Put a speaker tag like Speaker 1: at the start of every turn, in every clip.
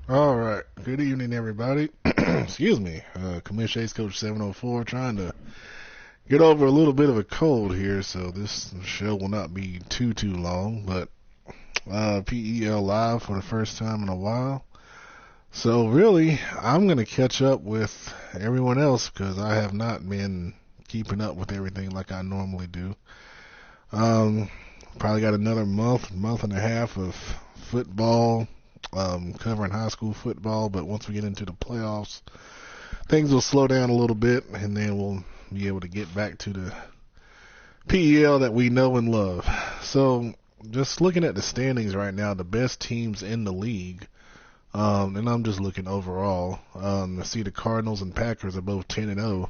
Speaker 1: All right. Good evening, everybody. Excuse me. Commissioner Ace Coach 704 trying to get over a little bit of a cold here, so this show will not be too long, but PEL live for the first time in a while. So really, I'm going to catch up with everyone else because I have not been keeping up with everything like I normally do. Um, Probably got another month and a half of football, covering high school football, but once we get into the playoffs, things will slow down a little bit, and then we'll be able to get back to the PEL that we know and love. So, just looking at the standings right now, the best teams in the league, and I'm just looking overall. I see the Cardinals and Packers are both 10-0.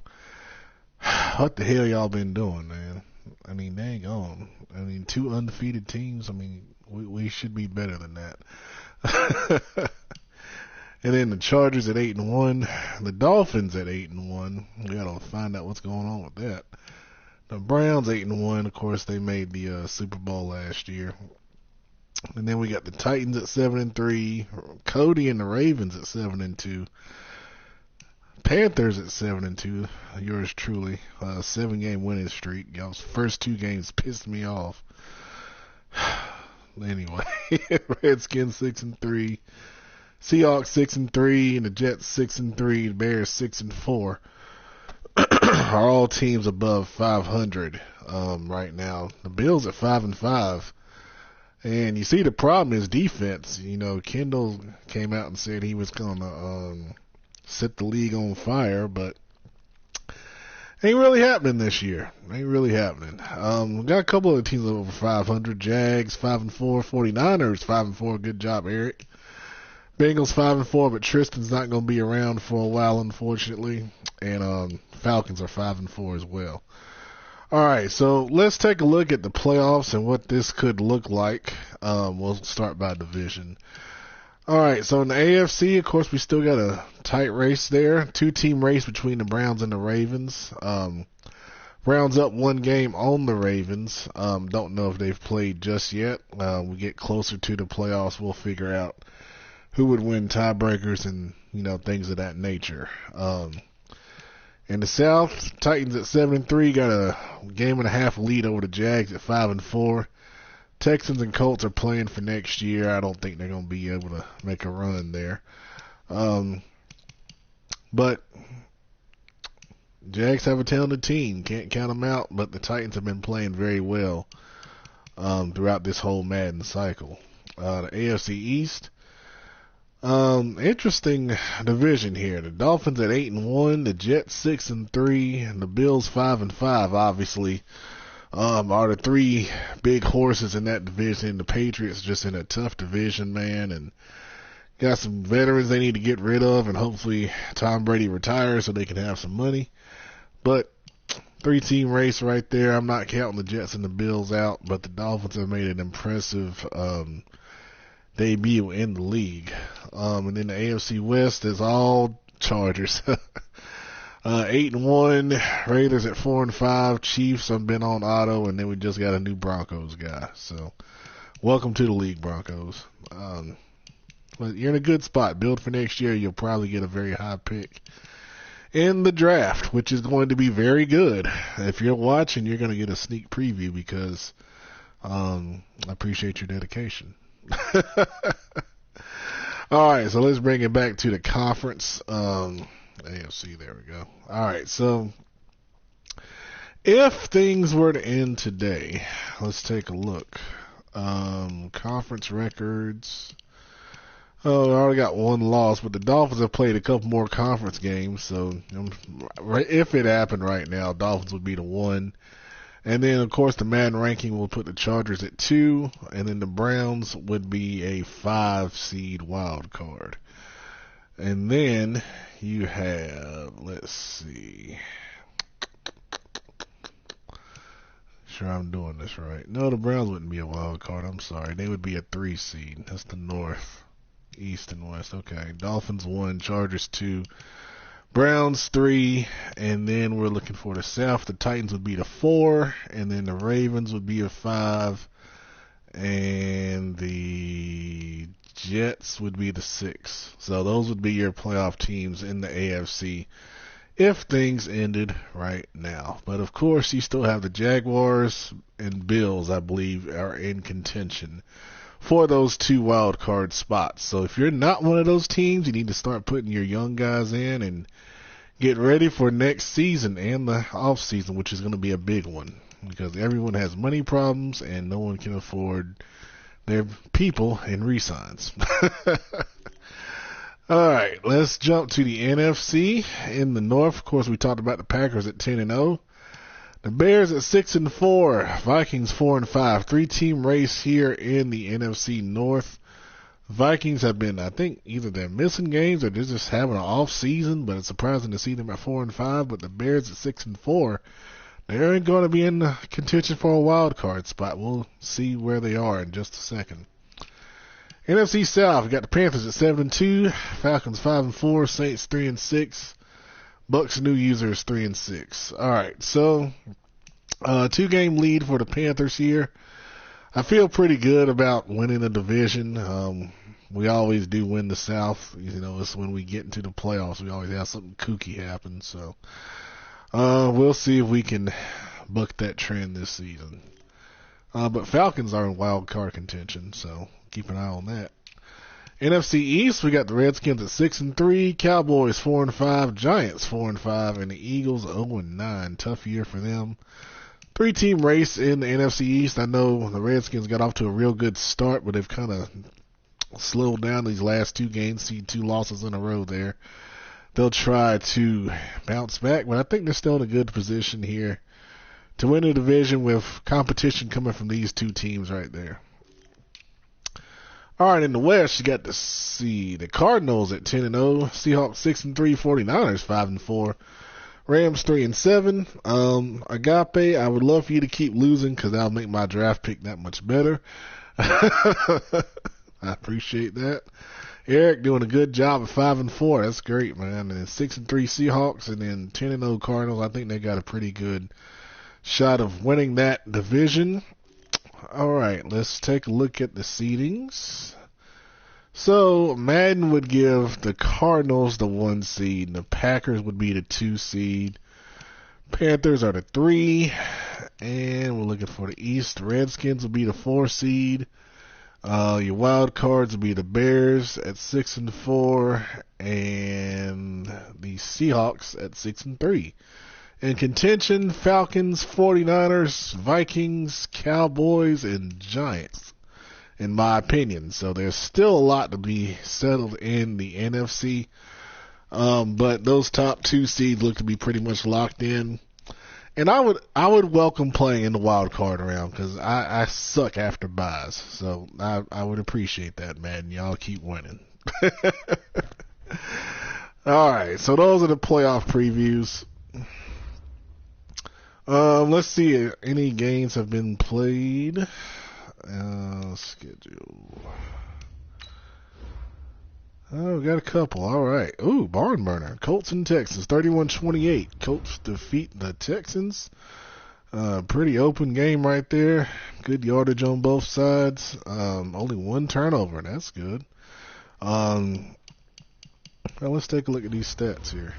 Speaker 1: What the hell y'all been doing, man? I mean, dang on. I mean, two undefeated teams. I mean, we should be better than that. And then the Chargers at 8-1, the Dolphins at 8-1. We gotta find out what's going on with that. The Browns 8-1. Of course, they made the Super Bowl last year. And then we got the Titans at 7-3. Cody and the Ravens at 7-2. Panthers at 7-2. Yours truly, 7-game winning streak. Y'all's first two games pissed me off. Anyway, Redskins 6-3. Seahawks 6-3, and the Jets 6-3, the Bears 6-4 are all teams above 500 right now. The Bills at 5-5, and you see the problem is defense. You know, Kendall came out and said he was gonna set the league on fire, but ain't really happening this year. Ain't really happening. We got a couple of teams over 500. Jags 5-4, 49ers 5-4. Good job, Eric. Bengals 5-4, but Tristan's not going to be around for a while, unfortunately. And Falcons are 5-4 as well. All right, so let's take a look at the playoffs and what this could look like. We'll start by division. All right, so in the AFC, of course, we still got a tight race there. Two-team race between the Browns and the Ravens. Browns up one game on the Ravens. Don't know if they've played just yet. We get closer to the playoffs, we'll figure out who would win tiebreakers and, things of that nature. In the South, Titans at 7-3 got a game and a half lead over the Jags at 5-4. Texans and Colts are playing for next year. I don't think they're going to be able to make a run there. But Jags have a talented team. Can't count them out, but the Titans have been playing very well throughout this whole Madden cycle. The AFC East, interesting division here. The Dolphins at 8-1, the Jets 6-3, and the Bills 5-5. Obviously, are the three big horses in that division. The Patriots just in a tough division, man, and got some veterans they need to get rid of, and hopefully Tom Brady retires so they can have some money. But three-team race right there. I'm not counting the Jets and the Bills out, but the Dolphins have made an impressive debut in the league. And then the AFC West is all Chargers. 8-1, Raiders at 4-5, Chiefs have been on auto, and then we just got a new Broncos guy. So, welcome to the league, Broncos. But you're in a good spot. Build for next year. You'll probably get a very high pick in the draft, which is going to be very good. If you're watching, you're going to get a sneak preview because I appreciate your dedication. All right, so let's bring it back to the conference. AFC, there we go. All right, so if things were to end today, let's take a look. Conference records. Oh, I already got one loss, but the Dolphins have played a couple more conference games, so if it happened right now, Dolphins would be the 1. And then, of course, the Madden ranking will put the Chargers at 2, and then the Browns would be a 5-seed wild card. And then you have, let's see. Sure I'm doing this right. No, the Browns wouldn't be a wild card. I'm sorry. They would be a 3-seed. That's the North, East, and West. Okay. Dolphins 1, Chargers 2, Browns 3, and then we're looking for the South. The Titans would be the 4, and then the Ravens would be a 5, and the Jets would be the 6. So those would be your playoff teams in the AFC if things ended right now. But of course, you still have the Jaguars and Bills, I believe, are in contention for those 2 wild card spots. So if you're not one of those teams, you need to start putting your young guys in and get ready for next season and the off season, which is going to be a big one because everyone has money problems and no one can afford their people and re-signs. All right, let's jump to the NFC. In the North, of course, we talked about the Packers at 10-0. The Bears at 6-4. Vikings 4-5. 3-team race here in the NFC North. Vikings have been, I think, either they're missing games or they're just having an off season, but it's surprising to see them at 4-5. But the Bears at 6-4, they're going to be in the contention for a wild card spot. We'll see where they are in just a second. NFC South, we got the Panthers at 7-2, Falcons 5-4, Saints 3-6, Bucks new users 3-6. All right, so 2-game lead for the Panthers here. I feel pretty good about winning the division. We always do win the South. You know, it's when we get into the playoffs, we always have something kooky happen. So we'll see if we can buck that trend this season. But Falcons are in wild card contention, so keep an eye on that. NFC East, we got the Redskins at 6-3, Cowboys 4-5, Giants 4-5, and the Eagles 0-9. Tough year for them. 3-team race in the NFC East. I know the Redskins got off to a real good start, but they've kind of slowed down these last 2 games. See 2 losses in a row there. They'll try to bounce back, but I think they're still in a good position here to win the division with competition coming from these 2 teams right there. All right, in the West, you got to see the Cardinals at 10-0, Seahawks 6-3, 49ers 5-4, Rams 3-7. Agape, I would love for you to keep losing because that'll make my draft pick that much better. I appreciate that. Eric doing a good job at 5-4. That's great, man. And then 6-3 Seahawks and then 10-0 Cardinals. I think they got a pretty good shot of winning that division. All right, let's take a look at the seedings. So Madden would give the Cardinals the 1 seed, and the Packers would be the 2 seed. Panthers are the 3, and we're looking for the East. The Redskins will be the 4 seed. Your wild cards will be the Bears at 6-4, and the Seahawks at 6-3. In contention, Falcons, 49ers, Vikings, Cowboys, and Giants, in my opinion. So there's still a lot to be settled in the NFC. But those top 2 seeds look to be pretty much locked in. And I would welcome playing in the wild card round because I suck after buys. So I would appreciate that, man. Y'all keep winning. All right, so those are the playoff previews. Let's see. Any games have been played. Schedule. Oh, we got a couple. All right. Ooh, barn burner. Colts and Texans, 31-28. Colts defeat the Texans. Pretty open game right there. Good yardage on both sides. Only 1 turnover. That's good. Well, let's take a look at these stats here.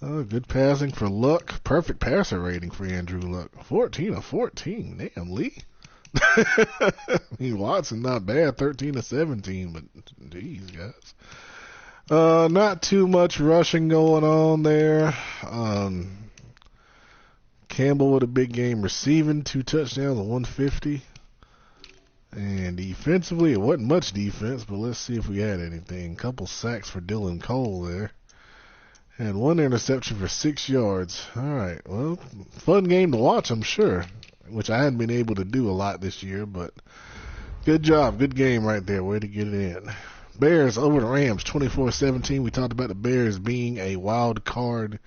Speaker 1: Good passing for Luck. Perfect passer rating for Andrew Luck. 14 of 14. Damn, Lee. I mean, Watson not bad. 13 of 17, but geez, guys. Not too much rushing going on there. Campbell with a big game receiving. 2 touchdowns and 150. And defensively, it wasn't much defense, but let's see if we had anything. Couple sacks for Dylan Cole there. And 1 interception for 6 yards. All right, well, fun game to watch, I'm sure, which I hadn't been able to do a lot this year, but good job. Good game right there. Way to get it in. Bears over the Rams, 24-17. We talked about the Bears being a wild card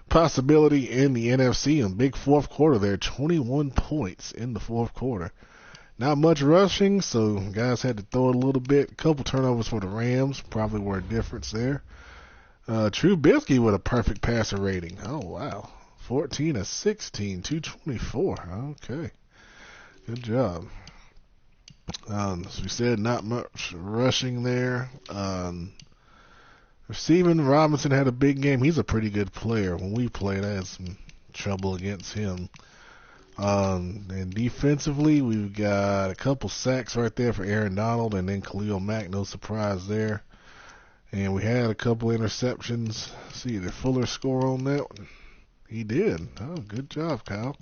Speaker 1: possibility in the NFC. In big fourth quarter there, 21 points in the fourth quarter. Not much rushing, so guys had to throw it a little bit. A couple turnovers for the Rams, probably were a difference there. Trubisky with a perfect passer rating. Oh, wow. 14 of 16, 224. Okay. Good job. As we said, not much rushing there. Receiving, Robinson had a big game. He's a pretty good player. When we played, I had some trouble against him. And defensively, we've got a couple sacks right there for Aaron Donald and then Khalil Mack. No surprise there. And we had a couple interceptions. See, did Fuller score on that one? He did. Oh, good job, Kyle.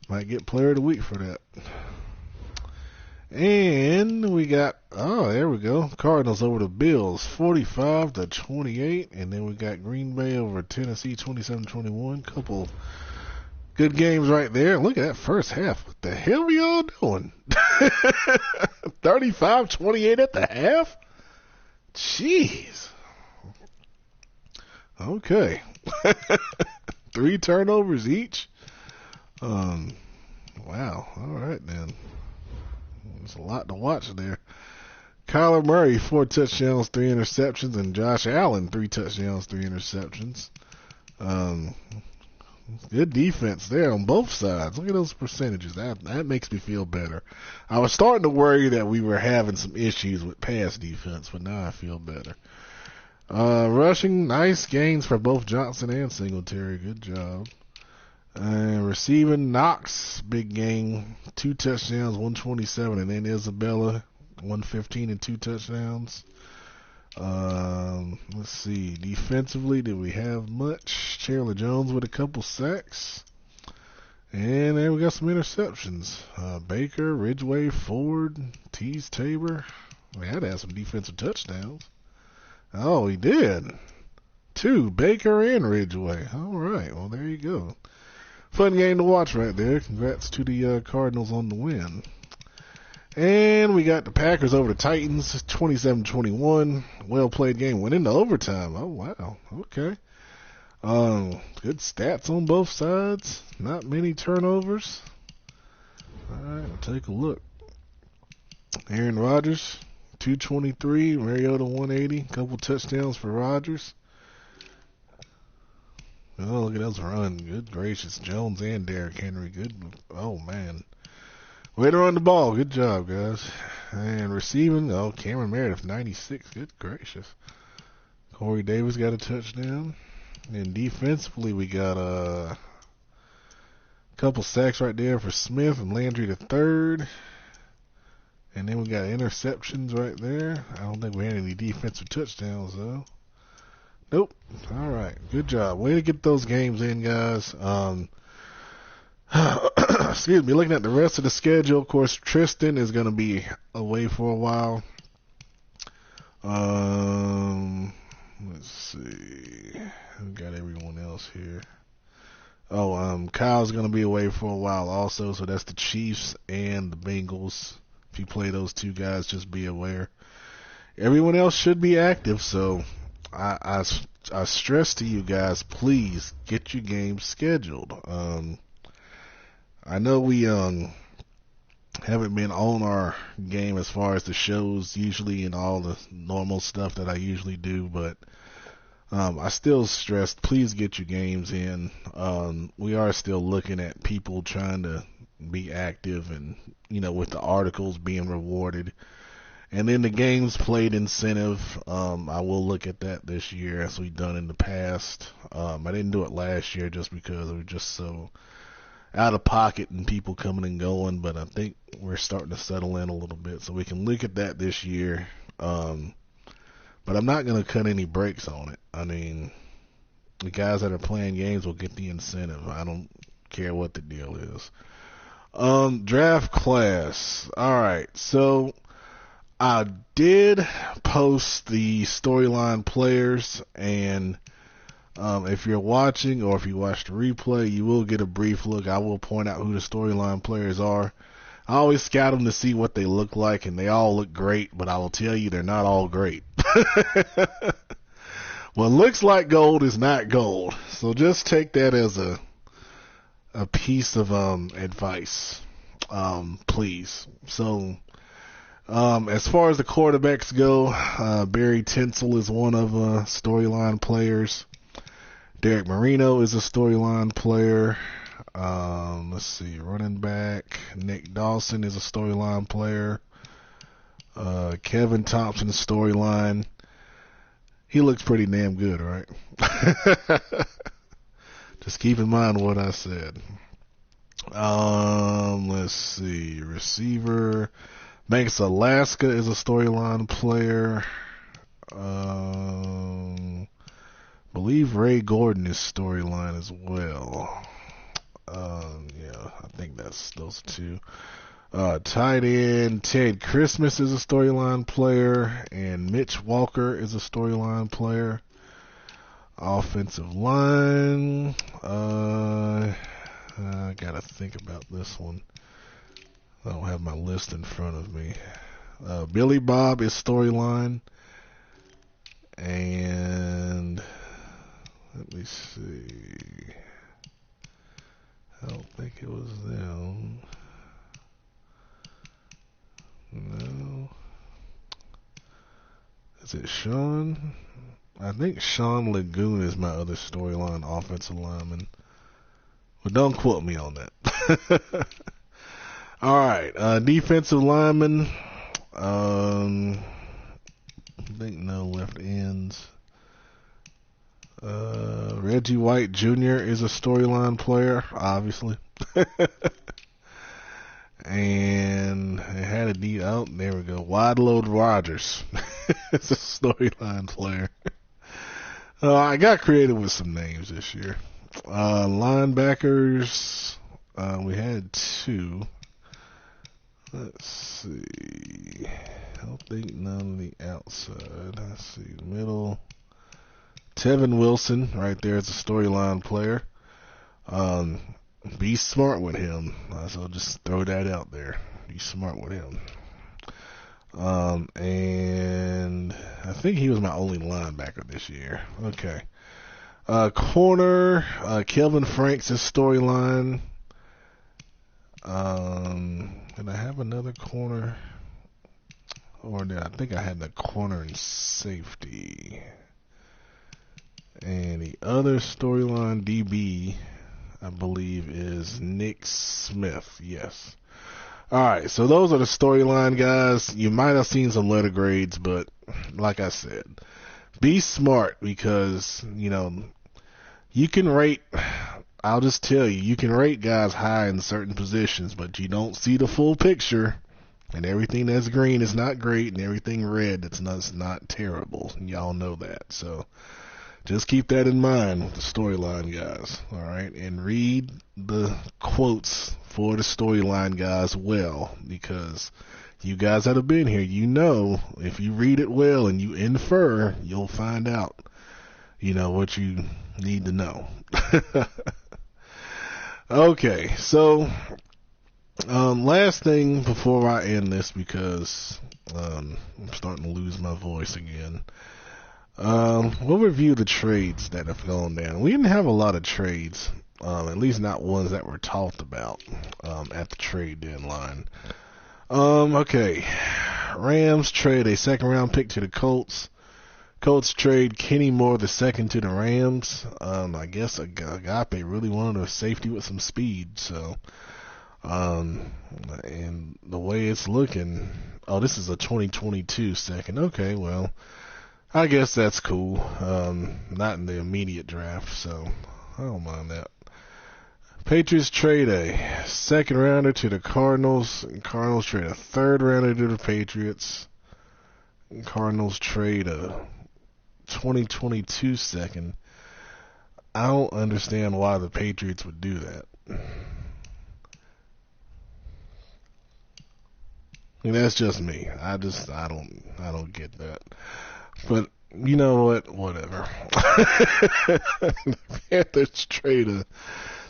Speaker 1: Might get player of the week for that. And we got, there we go. Cardinals over the Bills, 45-28. And then we got Green Bay over Tennessee, 27-21. Couple good games right there. Look at that first half. What the hell are y'all doing? 35-28 at the half? Jeez. Okay. 3 turnovers each. Wow. All right, then. There's a lot to watch there. Kyler Murray, 4 touchdowns, 3 interceptions, and Josh Allen, 3 touchdowns, 3 interceptions. Good defense there on both sides. Look at those percentages. That makes me feel better. I was starting to worry that we were having some issues with pass defense, but now I feel better. Rushing, nice gains for both Johnson and Singletary. Good job. Receiving, Knox, big game. 2 touchdowns, 127, and then Isabella, 115 and 2 touchdowns. Let's see. Defensively, did we have much? Chandler Jones with a couple sacks. And then we got some interceptions. Baker, Ridgeway, Ford, Tease Tabor. We had to have some defensive touchdowns. Oh, he did. 2, Baker and Ridgeway. All right. Well, there you go. Fun game to watch right there. Congrats to the Cardinals on the win. And we got the Packers over the Titans, 27-21. Well-played game. Went into overtime. Oh, wow. Okay. Good stats on both sides. Not many turnovers. All right, I'll take a look. Aaron Rodgers, 223. Mariota, 180. Couple touchdowns for Rodgers. Oh, look at those run. Good gracious. Jones and Derrick Henry. Good. Oh, man. Way to run the ball. Good job, guys. And receiving, Cameron Meredith, 96. Good gracious. Corey Davis got a touchdown. And defensively, we got a couple sacks right there for Smith and Landry the third. And then we got interceptions right there. I don't think we had any defensive touchdowns, though. Nope. All right. Good job. Way to get those games in, guys. Excuse me. Looking at the rest of the schedule, of course, Tristan is going to be away for a while. Let's see. We got everyone else here. Kyle's going to be away for a while also, so that's the Chiefs and the Bengals. If you play those 2 guys, just be aware. Everyone else should be active, so I stress to you guys, please get your games scheduled. I know we haven't been on our game as far as the shows usually and all the normal stuff that I usually do, but I still stress, please get your games in. We are still looking at people trying to be active and, with the articles being rewarded. And then the games played incentive, I will look at that this year as we've done in the past. I didn't do it last year just because it was just so out of pocket and people coming and going, but I think we're starting to settle in a little bit, so we can look at that this year. But I'm not going to cut any breaks on it. I mean, the guys that are playing games will get the incentive. I don't care what the deal is. Draft class. All right, so I did post the storyline players, and if you're watching or if you watch the replay, you will get a brief look. I will point out who the storyline players are. I always scout them to see what they look like, and they all look great, but I will tell you they're not all great. What looks like gold is not gold, so just take that as a piece of advice, please. So as far as the quarterbacks go, Barry Tinsel is one of storyline players. Derek Marino is a storyline player. Let's see, running back Nick Dawson is a storyline player. Kevin Thompson storyline. He looks pretty damn good, right? Just keep in mind what I said. Let's see. Receiver. Banks Alaska is a storyline player. Believe Ray Gordon is storyline as well. Yeah, I think that's those two. Tight end Ted Christmas is a storyline player, and Mitch Walker is a storyline player. Offensive line, I gotta think about this one. I don't have my list in front of me. Billy Bob is storyline, and let me see. I don't think it was them. No. Is it Sean? I think Sean Lagoon is my other storyline offensive lineman. But don't quote me on that. Alright, defensive lineman. I think no left ends. Reggie White Jr. is a storyline player, obviously. And it had a D out. There we go. Wide Load Rogers. It's a storyline player. I got creative with some names this year. Linebackers. We had two. Let's see. I don't think none of the outside. Let's see. Middle. Tevin Wilson right there is a storyline player. Be smart with him. So just throw that out there. Be smart with him. And I think he was my only linebacker this year. Okay. Corner, Kelvin Franks is storyline. Did I have another corner? Or did I think I had the corner and safety? And the other storyline DB, I believe, is Nick Smith. Yes. Alright, so those are the storyline guys. You might have seen some letter grades, but like I said, be smart because, you can rate, I'll just tell you, you can rate guys high in certain positions, but you don't see the full picture. And everything that's green is not great, and everything red that's not terrible. Y'all know that. So just keep that in mind with the storyline guys, all right? And read the quotes for the storyline guys well, because you guys that have been here, if you read it well and you infer, you'll find out, what you need to know. Okay, so last thing before I end this, because I'm starting to lose my voice again. We'll review the trades that have gone down. We didn't have a lot of trades, at least not ones that were talked about at the trade deadline. Okay. Rams trade a second round pick to the Colts. Colts trade Kenny Moore the second to the Rams. I guess Agape really wanted a safety with some speed, so and the way it's looking, this is a 2022 second. Okay, well, I guess that's cool. Not in the immediate draft, so I don't mind that. Patriots trade a second rounder to the Cardinals. Cardinals trade a third rounder to the Patriots. Cardinals trade a 2022 second. I don't understand why the Patriots would do that. And that's just me. I don't get that. But you know what? Whatever. The Panthers trade a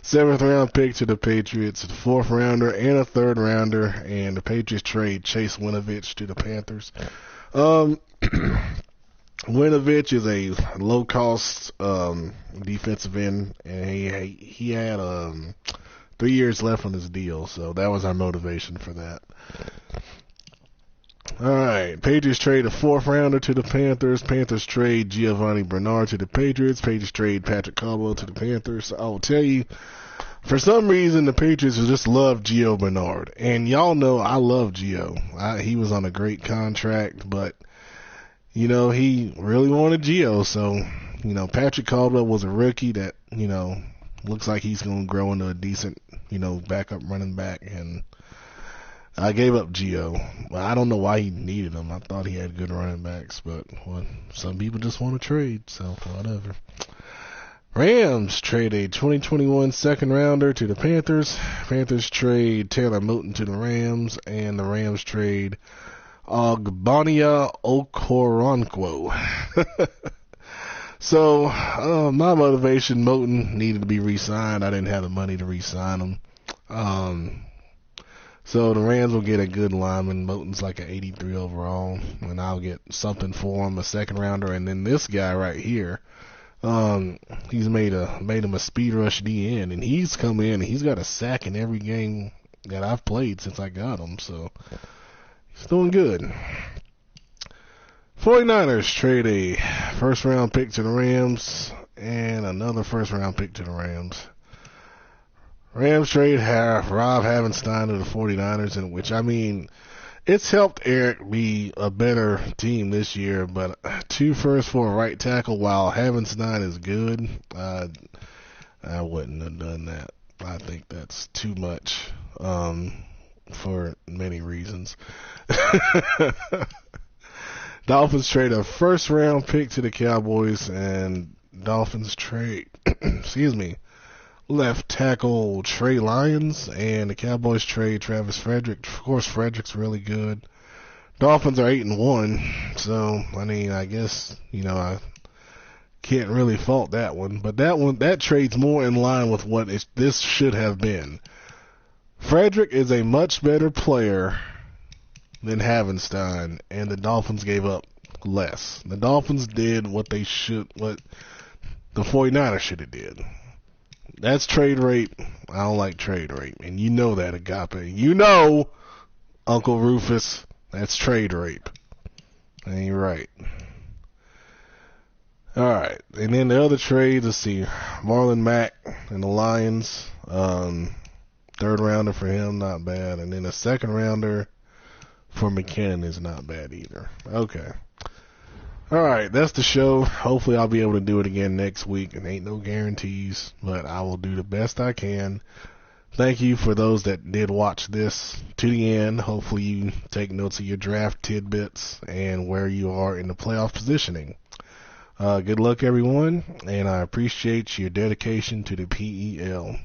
Speaker 1: 7th round pick to the Patriots, a 4th rounder and a 3rd rounder, and the Patriots trade Chase Winovich to the Panthers. Winovich is a low cost defensive end, and he had 3 years left on his deal, so that was our motivation for that. Alright, Patriots trade a 4th rounder to the Panthers. Panthers trade Giovanni Bernard to the Patriots. Patriots trade Patrick Caldwell to the Panthers. I will tell you, For some reason, the Patriots just love Gio Bernard. And y'all know I love Gio. He was on a great contract, but, he really wanted Gio. So, Patrick Caldwell was a rookie that, looks like he's going to grow into a decent, backup running back. And I gave up Gio. I don't know why he needed him. I thought he had good running backs, but some people just want to trade, so whatever. Rams trade a 2021 second rounder to the Panthers. Panthers trade Taylor Moton to the Rams, and the Rams trade Ogbonnia Okoronkwo. So, my motivation, Moton needed to be re-signed. I didn't have the money to re-sign him. So the Rams will get a good lineman. Moton's like an 83 overall, and I'll get something for him, a second rounder. And then this guy right here, he's made him a speed rush DN, and he's come in and he's got a sack in every game that I've played since I got him. So he's doing good. 49ers trade a first round pick to the Rams and another first round pick to the Rams. Rams trade Rob Havenstein to the 49ers, in which, it's helped Eric be a better team this year, but 2 firsts for a right tackle while Havenstein is good, I wouldn't have done that. I think that's too much for many reasons. Dolphins trade a first round pick to the Cowboys, and Dolphins trade, left tackle Trey Lyons, and the Cowboys trade Travis Frederick. Of course, Frederick's really good. Dolphins are 8-1, so I guess I can't really fault that one. But that trade's more in line with what this should have been. Frederick is a much better player than Havenstein, and the Dolphins gave up less. The Dolphins did what the 49ers should have did. That's trade rape. I don't like trade rape. And you know that, Agape. Uncle Rufus, that's trade rape. Ain't right. Alright. And then the other trades, let's see. Marlon Mack and the Lions. Third rounder for him, not bad. And then a second rounder for McKinnon is not bad either. Okay. Alright, that's the show. Hopefully I'll be able to do it again next week, and ain't no guarantees, but I will do the best I can. Thank you for those that did watch this to the end. Hopefully you take notes of your draft tidbits and where you are in the playoff positioning. Good luck, everyone, and I appreciate your dedication to the PEL.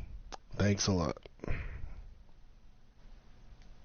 Speaker 1: Thanks a lot.